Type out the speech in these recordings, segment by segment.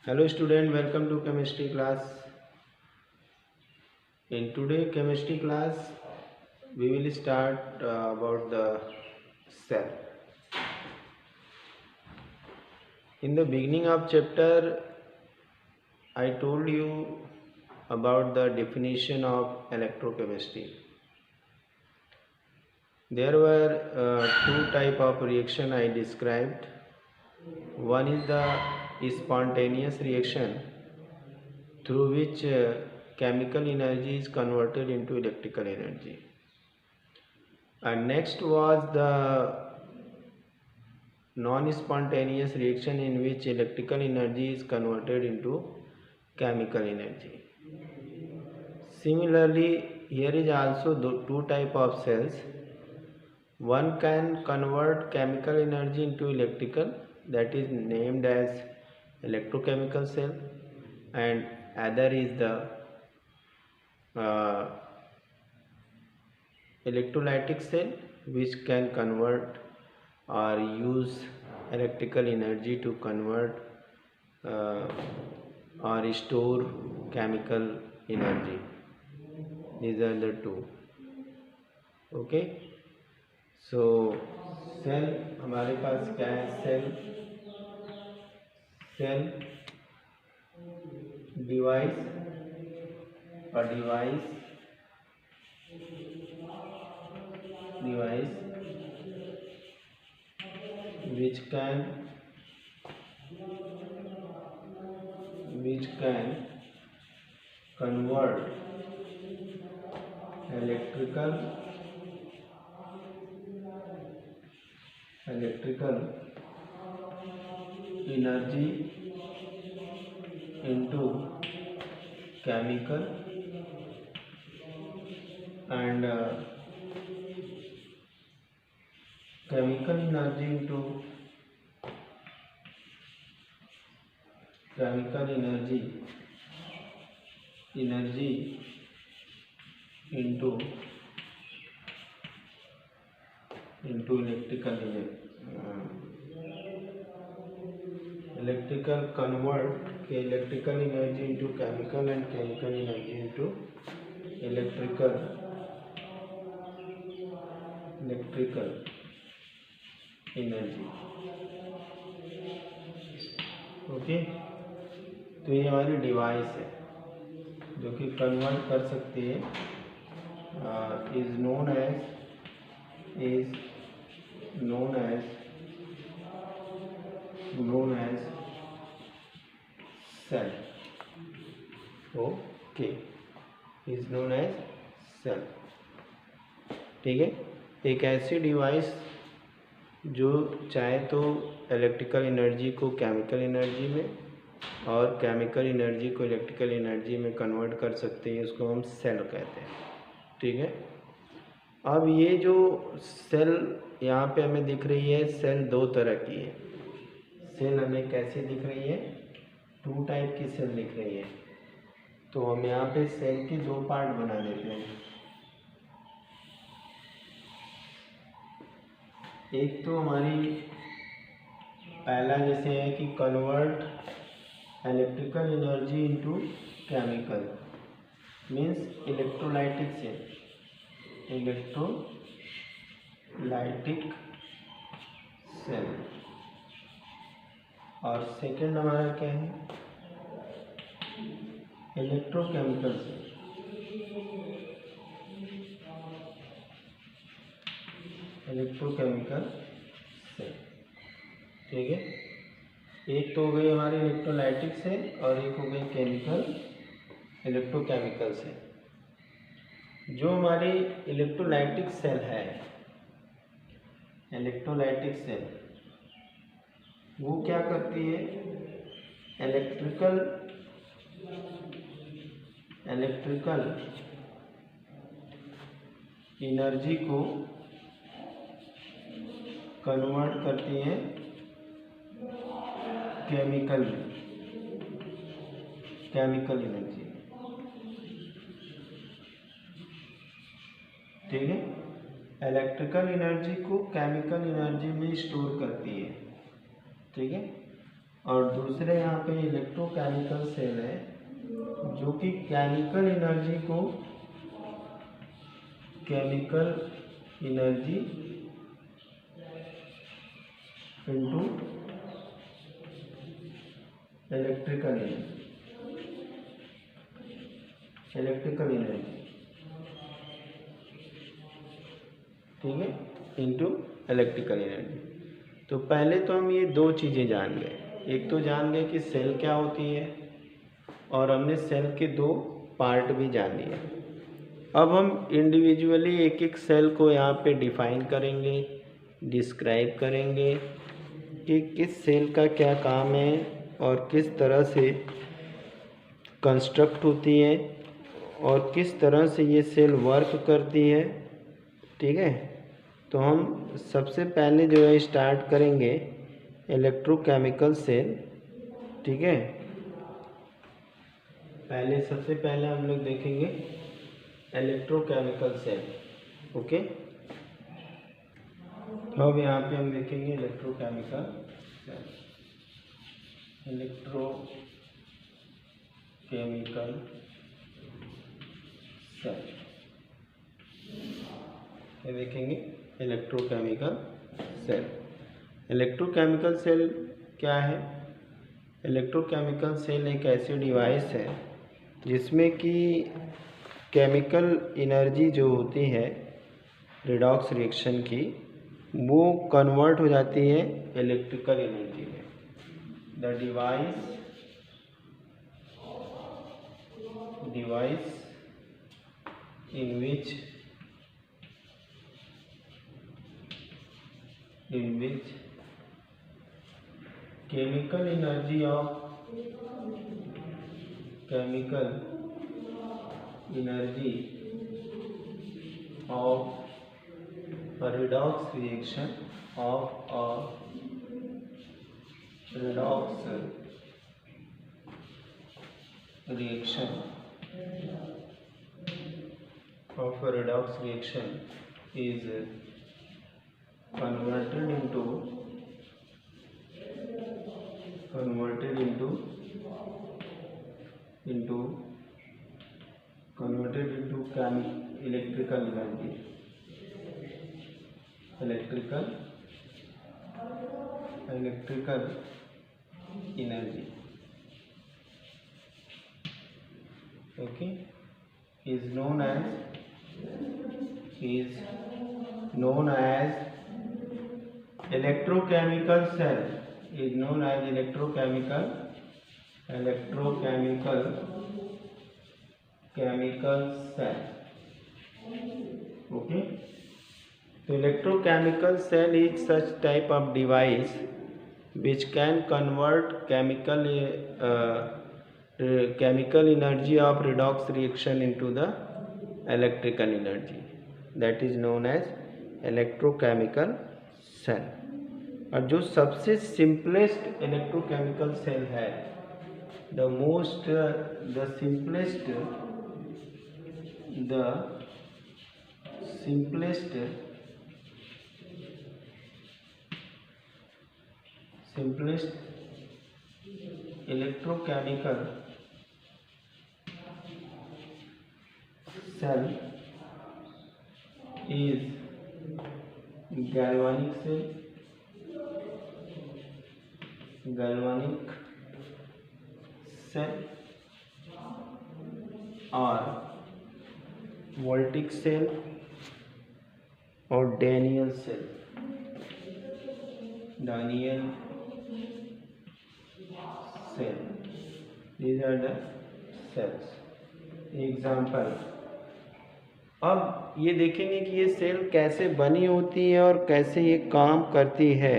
Hello student, welcome to chemistry class. In today chemistry class we will start about the cell. In the beginning of chapter I told you about the definition of electrochemistry. There were two type of reaction I described. One is the spontaneous reaction through which chemical energy is converted into electrical energy, and next was the non-spontaneous reaction in which electrical energy is converted into chemical energy. Similarly, here is also two type of cells. One can convert chemical energy into electrical, that is named as electrochemical cell, and other is the uh, electrolytic cell, which can convert or use electrical energy to convert uh, or store chemical energy. These are the two. Okay, so cell हमारे पास क्या है? Cell device which can convert electrical energy into chemical and chemical energy into electrical convert electrical energy into chemical and chemical energy into electrical energy. Okay, तो ये हमारी device है जो कि कन्वर्ट कर सकती है. Is known as cell. Okay, is known as cell. ठीक है, एक ऐसी डिवाइस जो चाहे तो इलेक्ट्रिकल एनर्जी को केमिकल एनर्जी में और केमिकल एनर्जी को इलेक्ट्रिकल एनर्जी में कन्वर्ट कर सकते हैं, उसको हम सेल कहते हैं. ठीक है, अब ये जो सेल यहाँ पे हमें दिख रही है, सेल दो तरह की है. सेल हमें कैसी दिख रही है? टू टाइप की सेल दिख रही है. तो हम यहाँ पे सेल के दो पार्ट बना देते हैं. एक तो हमारी पहला जैसे है कि convert electrical energy into chemical, means electrolytic cell. और सेकंड हमारा क्या है? Electrochemical cell. ठीक है, एक तो हो गई हमारी इलेक्ट्रोलाइटिक सेल और एक हो गई इलेक्ट्रोकेमिकल सेल. जो हमारी इलेक्ट्रोलाइटिक सेल है, वो क्या करती है? इलेक्ट्रिकल एनर्जी को कन्वर्ट करती है केमिकल एनर्जी. ठीक है, इलेक्ट्रिकल एनर्जी को केमिकल एनर्जी में स्टोर करती है. ठीक है, और दूसरे यहाँ पे इलेक्ट्रोकेमिकल सेल है जो कि chemical energy into electrical energy, ठीक है, इनटू इलेक्ट्रिकल एनर्जी। तो पहले तो हम ये दो चीज़ें जान गए, एक तो जान गए कि सेल क्या होती है और हमने सेल के दो पार्ट भी जान लिए। अब हम इंडिविजुअली एक एक सेल को यहाँ पे डिफाइन करेंगे, डिस्क्राइब करेंगे कि किस सेल का क्या काम है और किस तरह से कंस्ट्रक्ट होती है और किस तरह से ये सेल वर्क करती है, ठीक है। तो हम सबसे पहले जो है स्टार्ट करेंगे इलेक्ट्रोकेमिकल सेल, ठीक है। सबसे पहले हम लोग देखेंगे इलेक्ट्रोकेमिकल सेल, ओके। तो अब यहाँ पे हम देखेंगे इलेक्ट्रोकेमिकल सेल, ये देखेंगे इलेक्ट्रोकेमिकल सेल। इलेक्ट्रोकेमिकल सेल क्या है? इलेक्ट्रोकेमिकल सेल एक ऐसी डिवाइस है जिसमें कि केमिकल एनर्जी जो होती है रिडॉक्स रिएक्शन की, वो कन्वर्ट हो जाती है इलेक्ट्रिकल एनर्जी में। The device in which chemical energy of a redox reaction is converted into electrical energy, okay, is known as electrochemical cell, chemical cell, okay. So electrochemical cell is such type of device which can convert chemical energy of redox reaction into the electrical energy, that is known as electrochemical cell। और जो सबसे simplest electrochemical cell है, the simplest electrochemical cell is galvanic cell or voltaic cell or Daniell cell। These are the cells। Example, अब ये देखेंगे कि ये cell कैसे बनी होती है और कैसे ये काम करती है,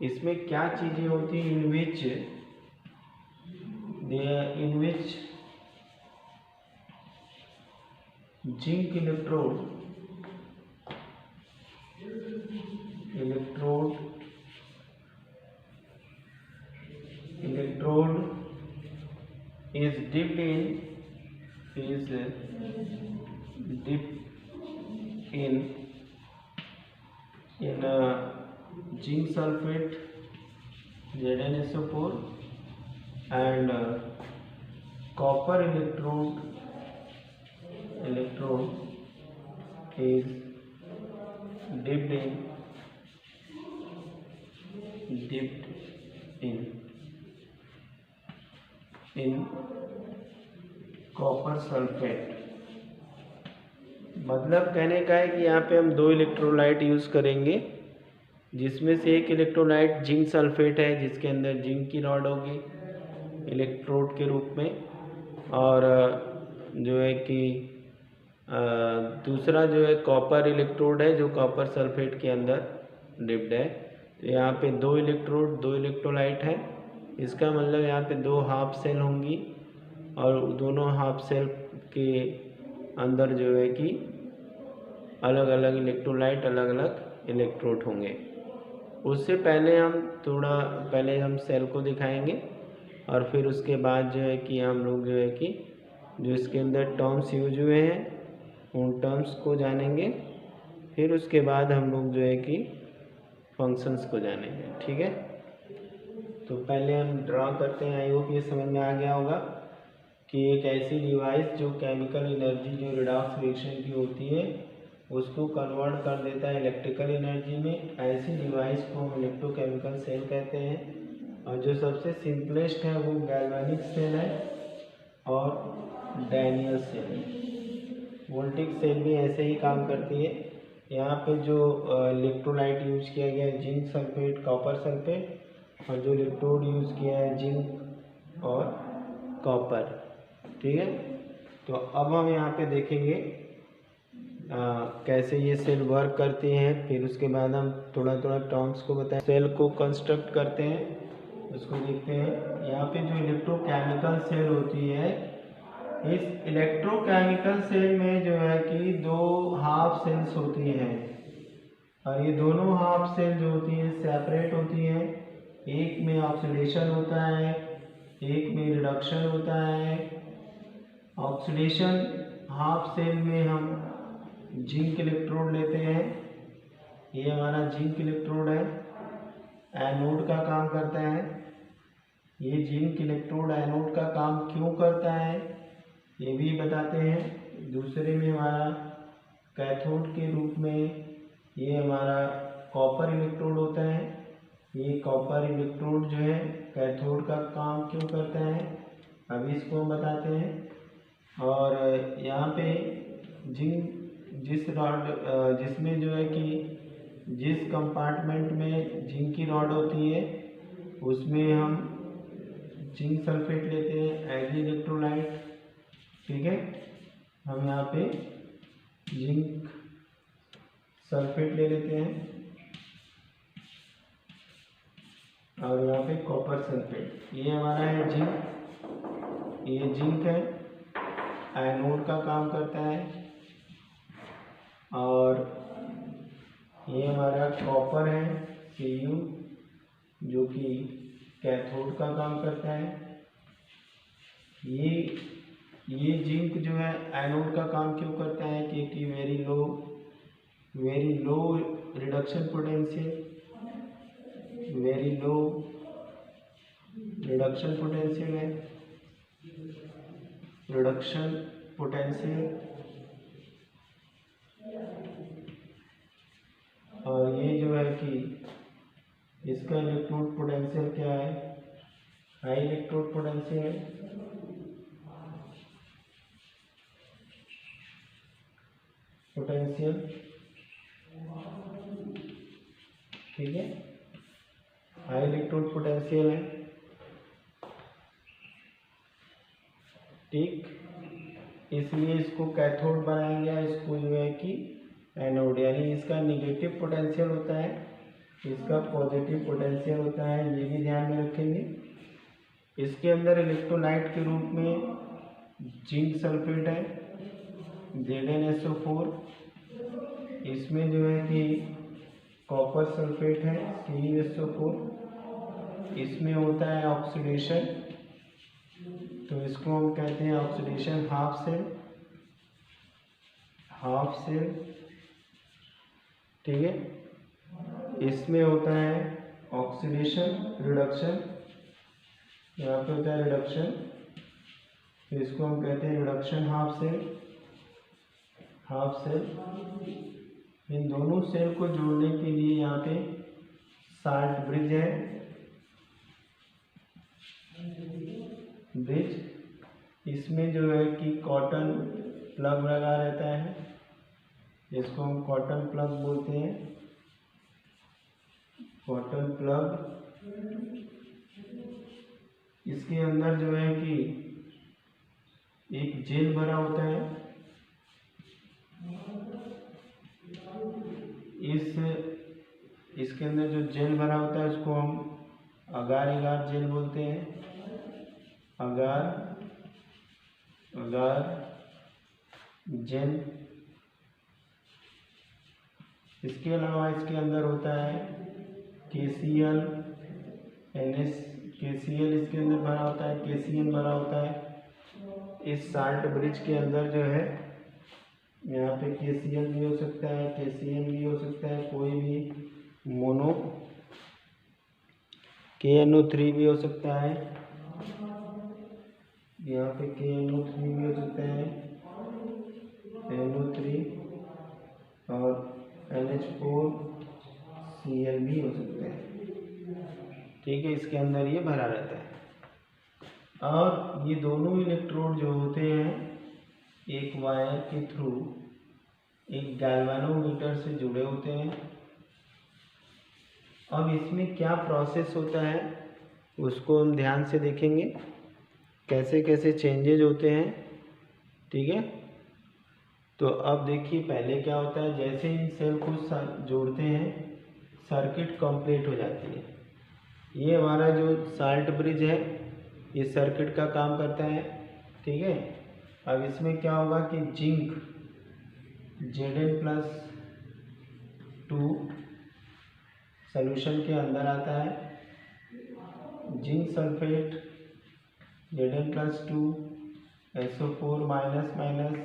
इसमें क्या चीज़ें होती हैं in which zinc electrode is dipped in zinc sulfate ZnSO4 and copper electrode is dipped in copper sulphate. मतलब कहने का है कि यहाँ पे हम दो इलेक्ट्रोलाइट यूज़ करेंगे, जिसमें से एक इलेक्ट्रोलाइट जिंक सल्फेट है जिसके अंदर जिंक की रॉड होगी इलेक्ट्रोड के रूप में, और जो है कि दूसरा जो है कॉपर इलेक्ट्रोड है जो कॉपर सल्फेट के अंदर डिप्ड है। तो यहाँ पे दो इलेक्ट्रोलाइट है, इसका मतलब यहाँ पे दो हाफ सेल होंगी और दोनों हाफ सेल के अंदर जो है कि अलग अलग इलेक्ट्रोलाइट अलग अलग इलेक्ट्रोड होंगे। उससे पहले हम सेल को दिखाएंगे और फिर उसके बाद जो है कि हम लोग जो है कि जो इसके अंदर टर्म्स यूज हुए हैं उन टर्म्स को जानेंगे, फिर उसके बाद हम लोग जो है कि फंक्शंस को जानेंगे। ठीक है, तो पहले हम ड्रा करते हैं। आई होप ये समझ में आ गया होगा कि एक ऐसी डिवाइस जो केमिकल एनर्जी जो रिडॉक्स रिएक्शन की होती है उसको कन्वर्ट कर देता है इलेक्ट्रिकल एनर्जी में, ऐसी डिवाइस को हम इलेक्ट्रोकेमिकल सेल कहते हैं। और जो सबसे सिंपलेस्ट है वो गैल्वेनिक सेल है और डैनियल सेल है। वोल्टिक सेल भी ऐसे ही काम करती है। यहाँ पे जो इलेक्ट्रोलाइट यूज किया गया है जिंक सल्फेट कॉपर सल्फेट, और जो इलेक्ट्रोड यूज किया है जिंक और कॉपर। ठीक है, तो अब हम यहाँ पे देखेंगे कैसे ये सेल वर्क करती हैं, फिर उसके बाद हम थोड़ा थोड़ा टर्म्स को बताएं, सेल को कंस्ट्रक्ट करते हैं, उसको देखते हैं। यहाँ पे जो इलेक्ट्रोकेमिकल सेल होती है, इस इलेक्ट्रोकेमिकल सेल में जो है कि दो हाफ सेल्स होती हैं और ये दोनों हाफ सेल जो होती हैं सेपरेट होती हैं। एक में ऑक्सीडेशन होता है, एक में रिडक्शन होता है। ऑक्सीडेशन हाफ सेल में हम जिंक इलेक्ट्रोड लेते हैं, ये हमारा जिंक इलेक्ट्रोड है, एनोड का काम करता है। ये जिंक इलेक्ट्रोड एनोड का काम क्यों करता है ये भी बताते हैं। दूसरे में हमारा कैथोड के रूप में ये हमारा कॉपर इलेक्ट्रोड होता है। ये कॉपर इलेक्ट्रोड जो है कैथोड का काम क्यों करता है अभी इसको हम बताते हैं। और यहाँ पे जिसमें जो है कि जिस कंपार्टमेंट में जिंक की रॉड होती है उसमें हम जिंक सल्फेट लेते हैं एज इलेक्ट्रोलाइट। ठीक है, हम यहाँ पे जिंक सल्फेट ले लेते हैं और यहाँ पे कॉपर सल्फेट। ये हमारा है जिंक, ये जिंक है, एनोड का काम करता है। और ये हमारा कॉपर है Cu, जो कि कैथोड का काम करता है। ये जिंक जो है एनोड का काम क्यों करता है क्योंकि very low reduction potential, very low reduction potential है, रिडक्शन पोटेंशियल। और ये जो है कि इसका इलेक्ट्रोड पोटेंशियल क्या है, हाई इलेक्ट्रोड पोटेंशियल है। ठीक है, हाई इलेक्ट्रोड पोटेंशियल है। ठीक, इसलिए इसको कैथोड बनाया गया, इसको जो है कि एनोड, यानी इसका निगेटिव पोटेंशियल होता है, इसका पॉजिटिव पोटेंशियल होता है, ये भी ध्यान में रखेंगे। इसके अंदर इलेक्ट्रोलाइट के रूप में जिंक सल्फेट है ZnSO4, इसमें जो है कि कॉपर सल्फेट है CuSO4, इसमें होता है ऑक्सीडेशन, तो इसको हम कहते हैं ऑक्सीडेशन हाफ सेल। ठीक है, इसमें होता है ऑक्सीडेशन रिडक्शन, यहाँ पे होता है रिडक्शन, तो इसको हम कहते हैं reduction half cell. Half cell इन दोनों सेल को जोड़ने के लिए यहाँ पे साल्ट ब्रिज है, ब्रिज। इसमें जो है कि कॉटन प्लग लगा रहता है, जिसको हम कॉटन प्लग बोलते हैं, कॉटन प्लग। इसके अंदर जो है कि एक जेल भरा होता है, इसके अंदर जो जेल भरा होता है उसको हम अगार एगार जेल बोलते हैं, अगार अगार जेल। इसके अलावा इसके अंदर होता है KCl NS, KCl इसके अंदर भरा होता है, KCl भरा होता है। इस साल्ट ब्रिज के अंदर जो है यहाँ पे KCl भी हो सकता है, KCl भी हो सकता है, कोई भी मोनो KNO3 भी हो सकता है, यहाँ पे KNO3 भी हो सकता है, NO3 और NH4Cl भी हो सकता है। ठीक है, इसके अंदर ये भरा रहता है। और ये दोनों इलेक्ट्रोड जो होते हैं एक वायर के थ्रू एक गैल्वेनोमीटर से जुड़े होते हैं। अब इसमें क्या प्रोसेस होता है उसको हम ध्यान से देखेंगे, कैसे कैसे चेंजेज होते हैं। ठीक है, तो अब देखिए पहले क्या होता है, जैसे इन सेल को जोड़ते हैं सर्किट कंप्लीट हो जाती है। ये हमारा जो साल्ट ब्रिज है ये सर्किट का काम करता है। ठीक है, अब इसमें क्या होगा कि जिंक Zn+2 सॉल्यूशन के अंदर आता है, zinc sulphate Zn+2 SO4 minus minus,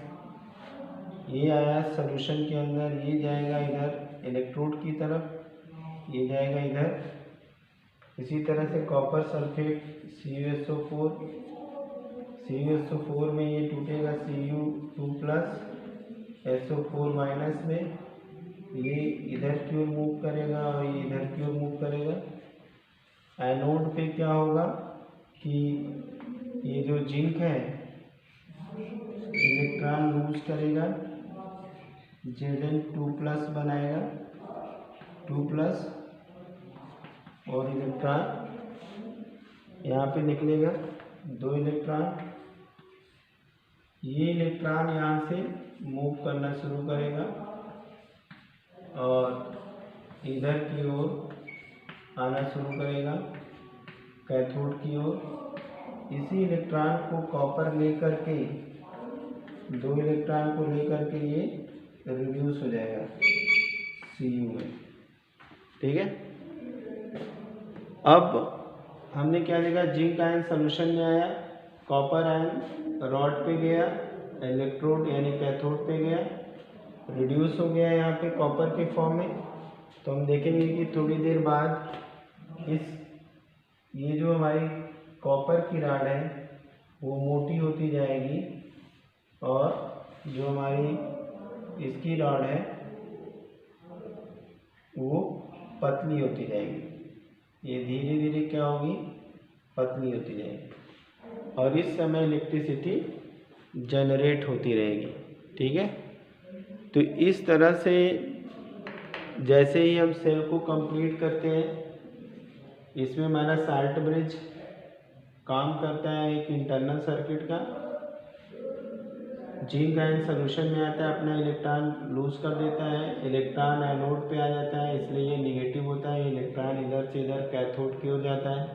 ये आया सॉल्यूशन के अंदर, ये जाएगा इधर इलेक्ट्रोड की तरफ, ये जाएगा इधर। इसी तरह से कॉपर सल्फेट CuSO4 में ये टूटेगा Cu2+ SO4 माइनस में, ये इधर की ओर मूव करेगा और ये इधर की ओर मूव करेगा। एनोड पे क्या होगा कि ये जो जिंक है इलेक्ट्रॉन लूज करेगा, Zn2+ बनाएगा 2+, और इलेक्ट्रॉन यहाँ पे निकलेगा 2 इलेक्ट्रॉन। ये इलेक्ट्रॉन यहाँ से मूव करना शुरू करेगा और इधर की ओर आना शुरू करेगा कैथोड की ओर। इसी इलेक्ट्रॉन को कॉपर लेकर के, 2 इलेक्ट्रॉन को लेकर के ये रिड्यूस हो जाएगा Cu में। ठीक है, अब हमने क्या देखा, जिंक आयन सॉल्यूशन में आया, कॉपर आयन रॉड पे गया, इलेक्ट्रोड यानी कैथोड पे गया, रिड्यूस हो गया यहाँ पे कॉपर के फॉर्म में। तो हम देखेंगे कि थोड़ी देर बाद ये जो हमारी कॉपर की रॉड है वो मोटी होती जाएगी और जो हमारी इसकी रॉड है वो पतली होती जाएगी। ये धीरे धीरे क्या होगी, पतली होती जाएगी और इस समय इलेक्ट्रिसिटी जनरेट होती रहेगी। ठीक है, तो इस तरह से जैसे ही हम सेल को कंप्लीट करते हैं, इसमें हमारा साल्ट ब्रिज काम करता है एक इंटरनल सर्किट का। जिंक आयन सॉल्यूशन में आता है, अपना इलेक्ट्रॉन लूज कर देता है, इलेक्ट्रॉन एनोड पे आ जाता है, इसलिए ये निगेटिव होता है। इलेक्ट्रॉन इधर से इधर कैथोड की ओर जाता है,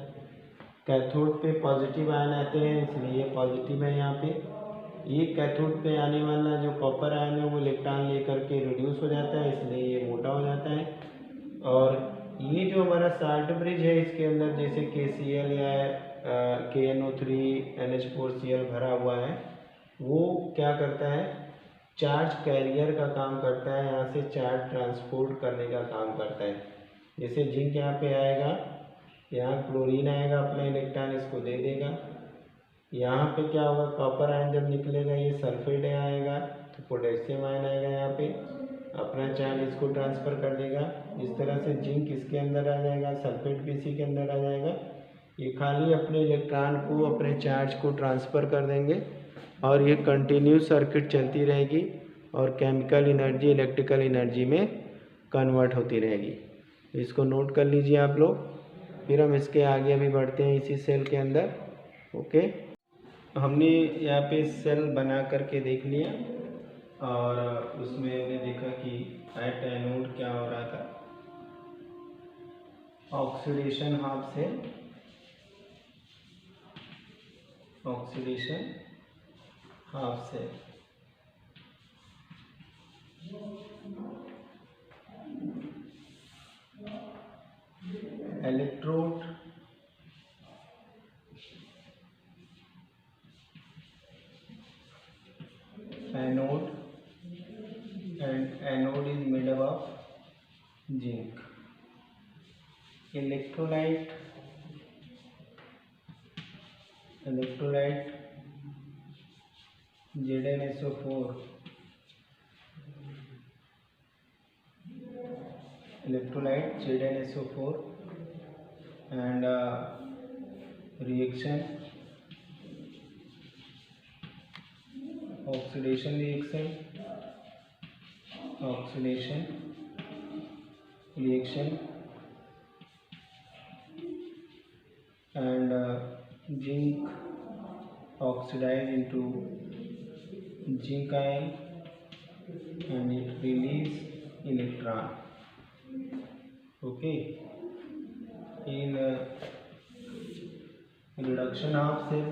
कैथोड पे पॉजिटिव आयन आते हैं इसलिए ये पॉजिटिव है यहाँ पे। ये कैथोड पे आने वाला जो कॉपर आयन है वो इलेक्ट्रॉन लेकर के रिड्यूस हो जाता है, इसलिए ये मोटा हो जाता है। और ये जो हमारा साल्ट ब्रिज है इसके अंदर जैसे KCl या KNO3 NH4Cl भरा हुआ है, वो क्या करता है, चार्ज कैरियर का काम करता है, यहाँ से चार्ज ट्रांसपोर्ट करने का काम करता है। जैसे जिंक यहाँ पे आएगा, यहाँ क्लोरीन आएगा, अपना इलेक्ट्रॉन इसको दे देगा। यहाँ पे क्या होगा, कॉपर आयन जब निकलेगा ये सल्फेट आएगा, तो पोटेशियम आयन आएगा, यहाँ पे अपना चार्ज इसको ट्रांसफ़र कर देगा। इस तरह से जिंक इसके अंदर आ जाएगा, सल्फेट भी इसी के अंदर आ जाएगा। ये खाली अपने इलेक्ट्रॉन को, अपने चार्ज को ट्रांसफ़र कर देंगे और ये कंटिन्यू सर्किट चलती रहेगी और केमिकल एनर्जी इलेक्ट्रिकल एनर्जी में कन्वर्ट होती रहेगी। इसको नोट कर लीजिए आप लोग। फिर हम इसके आगे अभी बढ़ते हैं इसी सेल के अंदर। ओके, हमने यहाँ पे सेल बना करके देख लिया और उसमें हमने देखा कि एट एनोड क्या हो रहा था, oxidation half cell, oxidation half cell, electrode anode, and anode is made up of zinc. Electrolyte ZnSO4, electrolyte ZnSO4 and reaction, oxidation reaction and zinc oxidized into zinc ion and it release electron. Okay, in reduction half cell,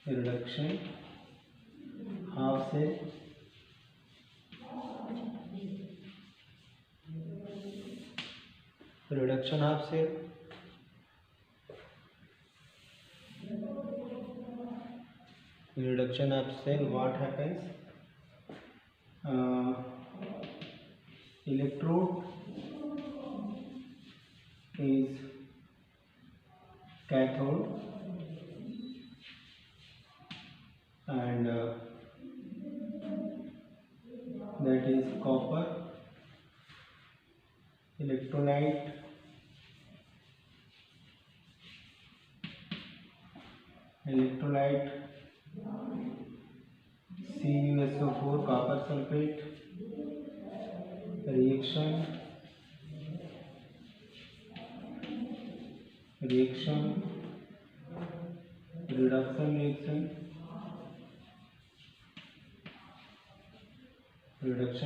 reduction half cell, reduction half cell, reduction half cell, what happens? Electrode is cathode and that is copper. Electrolyte CuSO4 copper sulfate, reaction reduction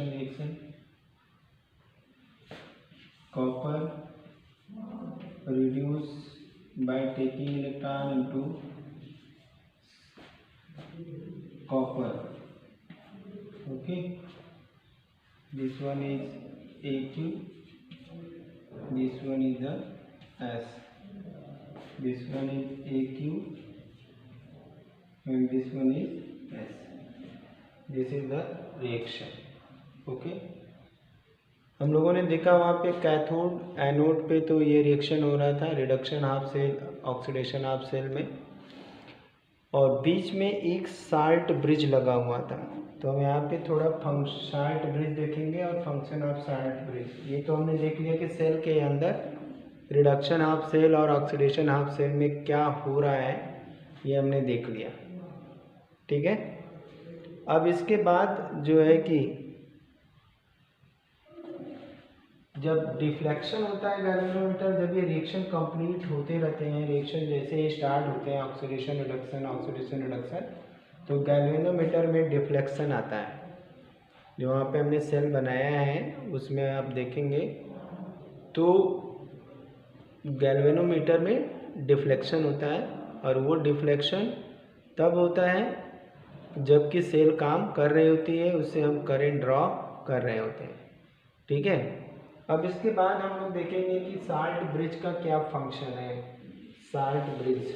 reaction, copper reduce by taking electron into copper. Okay, this one is AQ, this one is the S, this one is AQ and this one is S. This is the reaction. Okay, हम लोगों ने देखा वहाँ पे cathode anode पे तो ये reaction हो रहा था, reduction half cell oxidation half cell में, और बीच में एक साल्ट ब्रिज लगा हुआ था। तो हम यहाँ पे थोड़ा साल्ट ब्रिज देखेंगे और फंक्शन ऑफ साल्ट ब्रिज। ये तो हमने देख लिया कि सेल के अंदर रिडक्शन हाफ सेल और ऑक्सीडेशन हाफ सेल में क्या हो रहा है, ये हमने देख लिया। ठीक है, अब इसके बाद जो है कि जब डिफ्लेक्शन होता है गैल्वेनोमीटर, जब ये रिएक्शन कंप्लीट होते रहते हैं, रिएक्शन जैसे ही स्टार्ट होते हैं ऑक्सीडेशन रिडक्शन, तो गैल्वेनोमीटर में डिफ्लेक्शन आता है। जो वहाँ पे हमने सेल बनाया है उसमें आप देखेंगे तो गैल्वेनोमीटर में डिफ्लेक्शन होता है, और वो डिफ्लेक्शन तब होता है जबकि सेल काम कर रही होती है, उससे हम करंट ड्रॉ कर रहे होते हैं। ठीक है, अब इसके बाद हम लोग देखेंगे कि साल्ट ब्रिज का क्या फंक्शन है। साल्ट ब्रिज,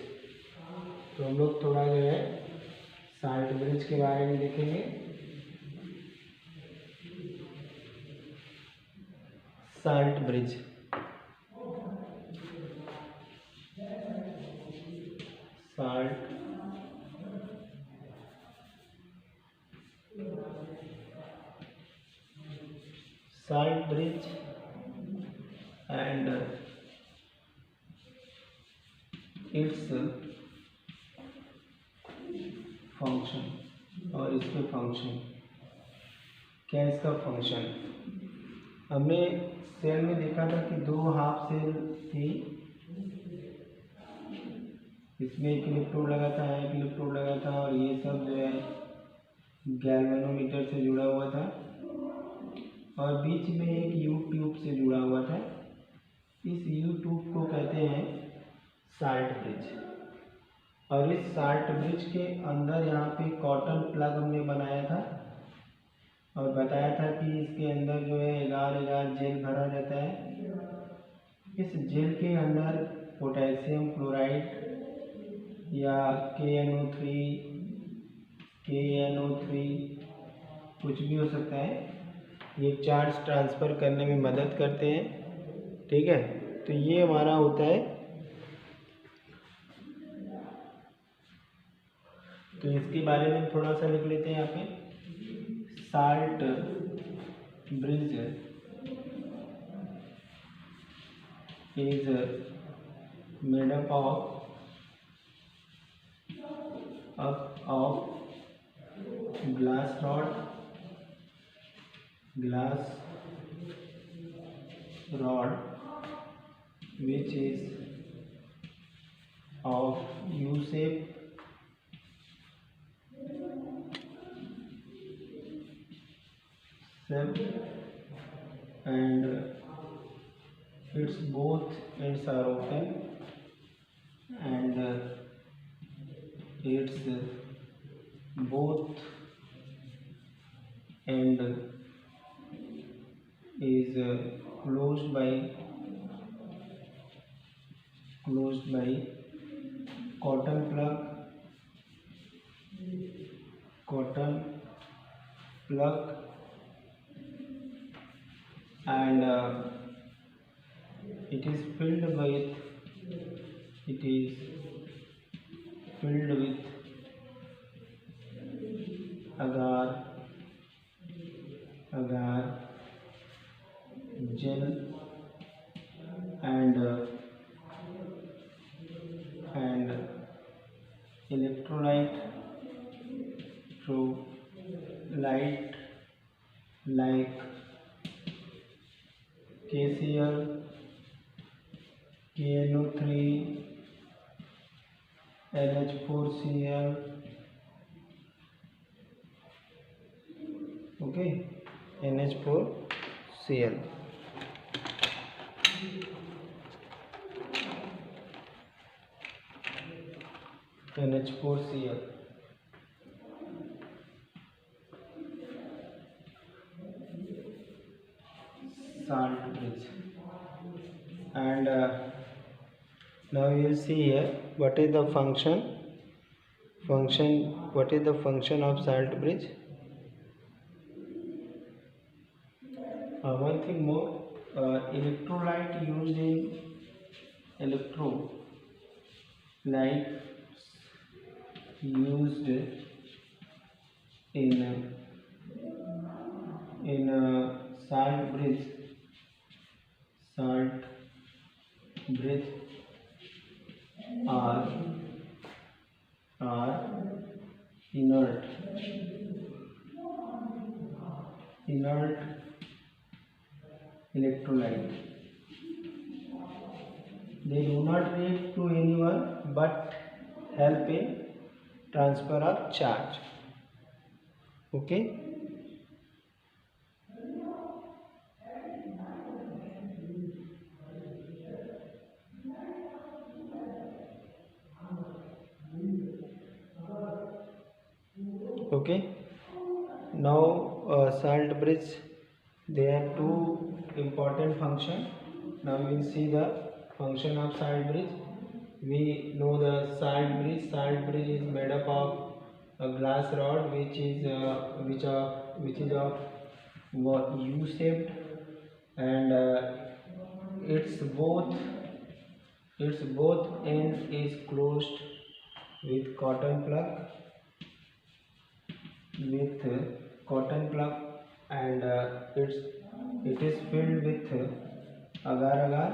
तो हम लोग थोड़ा जो है साल्ट ब्रिज के बारे में देखेंगे। salt bridge. Salt bridge and its function, और इसके फंक्शन क्या है, इसका फंक्शन। हमने सेल में देखा था कि दो हाफ सेल थी, इसमें एक इलेक्ट्रोड लगा था, एक इलेक्ट्रोड लगा था, और ये सब जो है गैल्वेनोमीटर से जुड़ा हुआ था, और बीच में एक यू ट्यूब से जुड़ा हुआ था। इस यू ट्यूब को कहते हैं साल्ट ब्रिज। और इस साल्ट ब्रिज के अंदर यहाँ पे कॉटन प्लग हमने बनाया था और बताया था कि इसके अंदर जो है एगार जेल भरा रहता है। इस जेल के अंदर पोटेशियम क्लोराइड या KNO3 कुछ भी हो सकता है, ये चार्ज ट्रांसफ़र करने में मदद करते हैं। ठीक है, तो ये हमारा होता है। तो इसके बारे में थोड़ा सा लिख लेते हैं यहाँ पे। Salt bridge is made up of glass rod which is of U shape and its both ends are open and its both end is closed by cotton plug and it is filled with agar gel and electrolyte like KCl, KNO3, NH4Cl, okay, NH4Cl. NH4Cl. Salt bridge. And now you will see here what is the function. What is the function of salt bridge? One thing more, electrolyte used in salt bridge are inert electrolyte. They do not react to anyone but help in transfer of charge. Okay. Okay. Now salt bridge, they have two important function. Now we will see the function of salt bridge. We know the salt bridge is made up of a glass rod which is of U shaped and its both end is closed with cotton plug and it is filled with agar-agar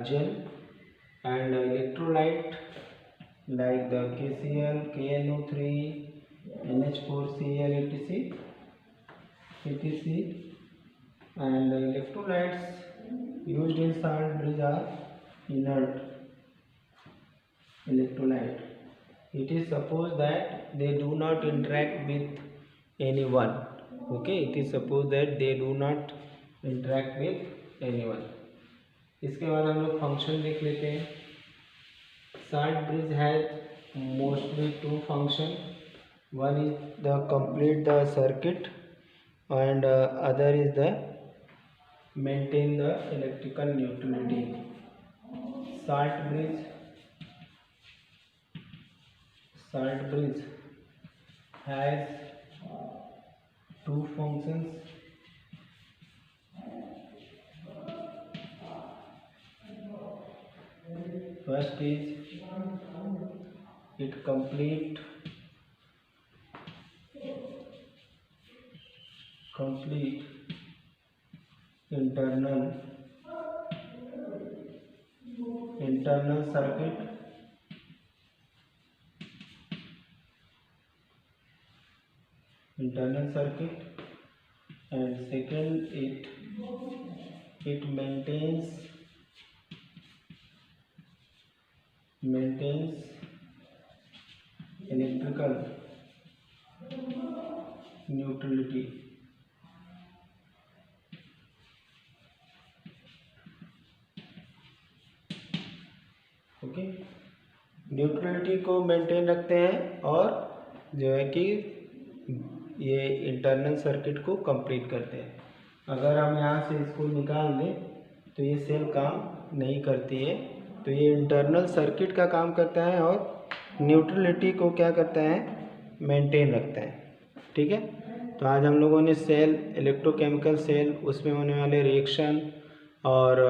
gel and electrolyte like the KCl, KNO3, NH4Cl, etc. And the electrolytes used in salt bridge are inert electrolyte. It is supposed that they do not interact with anyone. Okay, it is supposed that they do not interact with anyone. इसके बाद हम लोग function देख लेते हैं. Salt bridge has mostly two functions. One is the complete the circuit and other is the maintain the electrical neutrality. Salt bridge has two functions. First is it complete internal circuit and second it maintains electrical neutrality. Okay, neutrality को maintain रखते हैं और जो है कि ये internal circuit को complete करते हैं. अगर हम यहाँ से इसको निकाल दें तो ये सेल काम नहीं करती है. तो ये इंटरनल सर्किट का काम करता है और न्यूट्रलिटी को क्या करता है, मेंटेन रखता है. ठीक है, तो आज हम लोगों ने सेल, इलेक्ट्रोकेमिकल सेल, उसमें होने वाले रिएक्शन और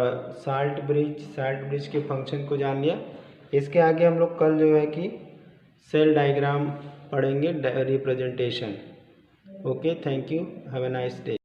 साल्ट ब्रिज के फंक्शन को जान लिया. इसके आगे हम लोग कल जो है कि सेल डायग्राम पढ़ेंगे, representation. Okay, thank you, have a nice day.